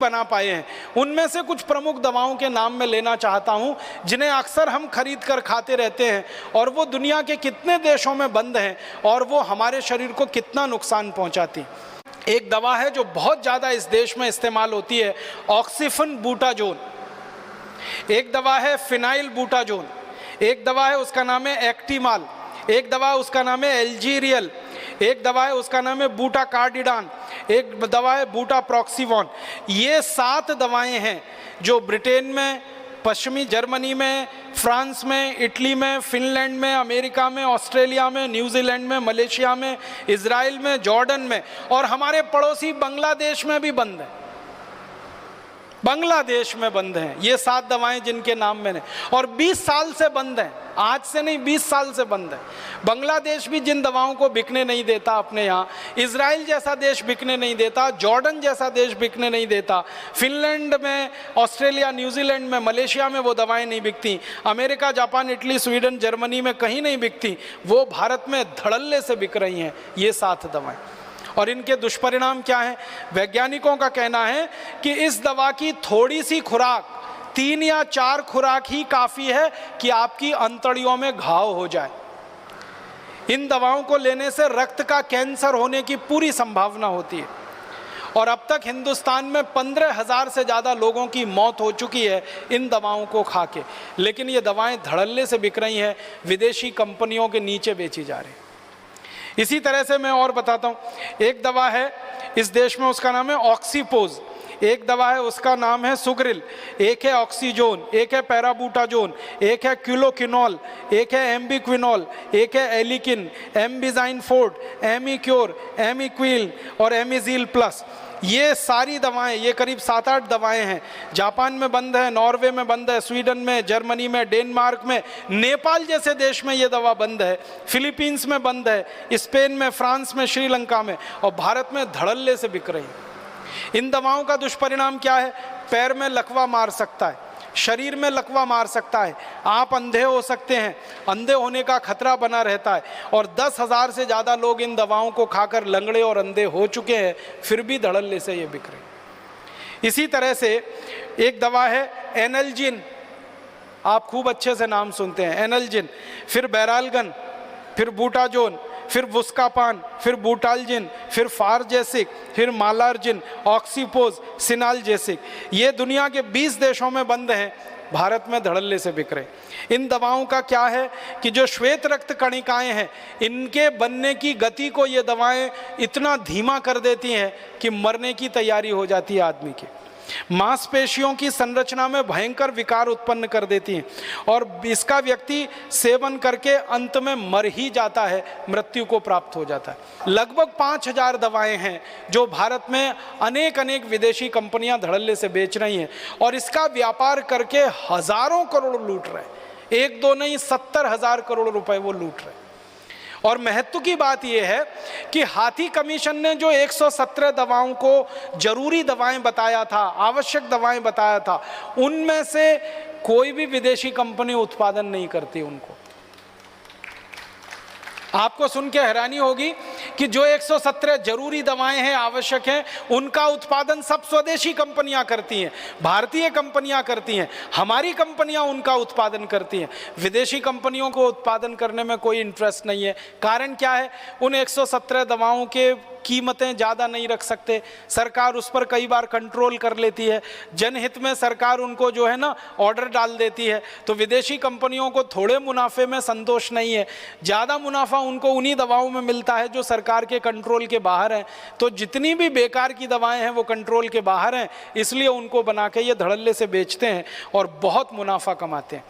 बना पाए हैं। उनमें से कुछ प्रमुख दवाओं के नाम मैं लेना चाहता हूं जिन्हें अक्सर हम खरीद कर खाते रहते हैं और वो दुनिया के कितने देशों में बंद हैं और वो हमारे शरीर को कितना नुकसान पहुंचाती। एक दवा है जो बहुत ज़्यादा इस देश में इस्तेमाल होती है, ऑक्सीफन बूटाजोन। एक दवा है फिनाइल बूटाजोन। एक दवा है उसका नाम है एक्टिमाल। एक दवा है उसका नाम है एल्जीरियल। एक दवा है उसका नाम है बूटा कार्डिडान। एक दवा है बूटा प्रॉक्सीवॉन। ये 7 दवाएं हैं जो ब्रिटेन में, पश्चिमी जर्मनी में, फ्रांस में, इटली में, फिनलैंड में, अमेरिका में, ऑस्ट्रेलिया में, न्यूजीलैंड में, मलेशिया में, इजराइल में, जॉर्डन में और हमारे पड़ोसी बांग्लादेश में भी बंद है। बांग्लादेश में बंद हैं ये 7 दवाएं जिनके नाम मैंने, और 20 साल से बंद हैं, आज से नहीं 20 साल से बंद है। बांग्लादेश भी जिन दवाओं को बिकने नहीं देता अपने यहाँ, इजराइल जैसा देश बिकने नहीं देता, जॉर्डन जैसा देश बिकने नहीं देता, फिनलैंड में, ऑस्ट्रेलिया, न्यूजीलैंड में, मलेशिया में वो दवाएं नहीं बिकती, America, Japan, Italy, Sweden, Germany में कहीं नहीं बिकती, वो भारत में धड़ल्ले से बिक रही हैं ये 7 दवाएं। और इनके दुष्परिणाम क्या हैं? वैज्ञानिकों का कहना है कि इस दवा की थोड़ी सी खुराक, 3 या 4 खुराक ही काफ़ी है कि आपकी अंतड़ियों में घाव हो जाए। इन दवाओं को लेने से रक्त का कैंसर होने की पूरी संभावना होती है और अब तक हिंदुस्तान में 15,000 से ज़्यादा लोगों की मौत हो चुकी है इन दवाओं को खा के। लेकिन ये दवाएं धड़ल्ले से बिक रही हैं, विदेशी कंपनियों के नीचे बेची जा रही हैं। इसी तरह से मैं और बताता हूँ, एक दवा है इस देश में, उसका नाम है ऑक्सीपोज। एक दवा है उसका नाम है सुग्रिल। एक है ऑक्सीजोन, एक है पैराबूटाजोन, एक है क्यूलोकिनोल, एक है एम्बिक्विनोल, एक है एलिकिन, एम्बिजाइन फोर्ट, एमिक्योर, एमिक्विल और एमिजील प्लस। ये सारी दवाएं, ये करीब 7-8 दवाएं हैं। जापान में बंद है, नॉर्वे में बंद है, स्वीडन में, जर्मनी में, डेनमार्क में, नेपाल जैसे देश में ये दवा बंद है, फिलीपींस में बंद है, स्पेन में, फ्रांस में, श्रीलंका में, और भारत में धड़ल्ले से बिक रही है। इन दवाओं का दुष्परिणाम क्या है? पैर में लकवा मार सकता है, शरीर में लकवा मार सकता है, आप अंधे हो सकते हैं, अंधे होने का खतरा बना रहता है और 10,000 से ज़्यादा लोग इन दवाओं को खाकर लंगड़े और अंधे हो चुके हैं, फिर भी धड़ल्ले से ये बिक रही। इसी तरह से एक दवा है एनल्जिन, आप खूब अच्छे से नाम सुनते हैं, एनल्जिन, फिर बैरालगन, फिर बूटाजोन, फिर वुस्कापान, फिर बूटालजिन, फिर फारजेसिक, फिर मालार्जिन, ऑक्सीपोज, सिनालजेसिक। ये दुनिया के 20 देशों में बंद हैं, भारत में धड़ल्ले से बिक रहे। इन दवाओं का क्या है कि जो श्वेत रक्त कणिकाएं हैं, इनके बनने की गति को ये दवाएं इतना धीमा कर देती हैं कि मरने की तैयारी हो जाती है आदमी की। मांसपेशियों की संरचना में भयंकर विकार उत्पन्न कर देती हैं और इसका व्यक्ति सेवन करके अंत में मर ही जाता है, मृत्यु को प्राप्त हो जाता है। लगभग 5,000 दवाएं हैं जो भारत में अनेक विदेशी कंपनियां धड़ल्ले से बेच रही हैं और इसका व्यापार करके हजारों करोड़ लूट रहे हैं। 1-2 नहीं, 70,000 करोड़ रुपए वो लूट रहे हैं। और महत्व की बात यह है कि हाथी कमीशन ने जो 117 दवाओं को जरूरी दवाएं बताया था, आवश्यक दवाएं बताया था, उनमें से कोई भी विदेशी कंपनी उत्पादन नहीं करती उनको। आपको सुन के हैरानी होगी कि जो 117 जरूरी दवाएं हैं, आवश्यक हैं, उनका उत्पादन सब स्वदेशी कंपनियां करती हैं, भारतीय कंपनियां करती हैं, हमारी कंपनियां उनका उत्पादन करती हैं। विदेशी कंपनियों को उत्पादन करने में कोई इंटरेस्ट नहीं है। कारण क्या है? उन 117 दवाओं के कीमतें ज़्यादा नहीं रख सकते, सरकार उस पर कई बार कंट्रोल कर लेती है, जनहित में सरकार उनको जो है ना ऑर्डर डाल देती है। तो विदेशी कंपनियों को थोड़े मुनाफे में संतोष नहीं है, ज़्यादा मुनाफा उनको उन्हीं दवाओं में मिलता है जो सरकार के कंट्रोल के बाहर हैं। तो जितनी भी बेकार की दवाएं हैं वो कंट्रोल के बाहर हैं, इसलिए उनको बना के ये धड़ल्ले से बेचते हैं और बहुत मुनाफा कमाते हैं।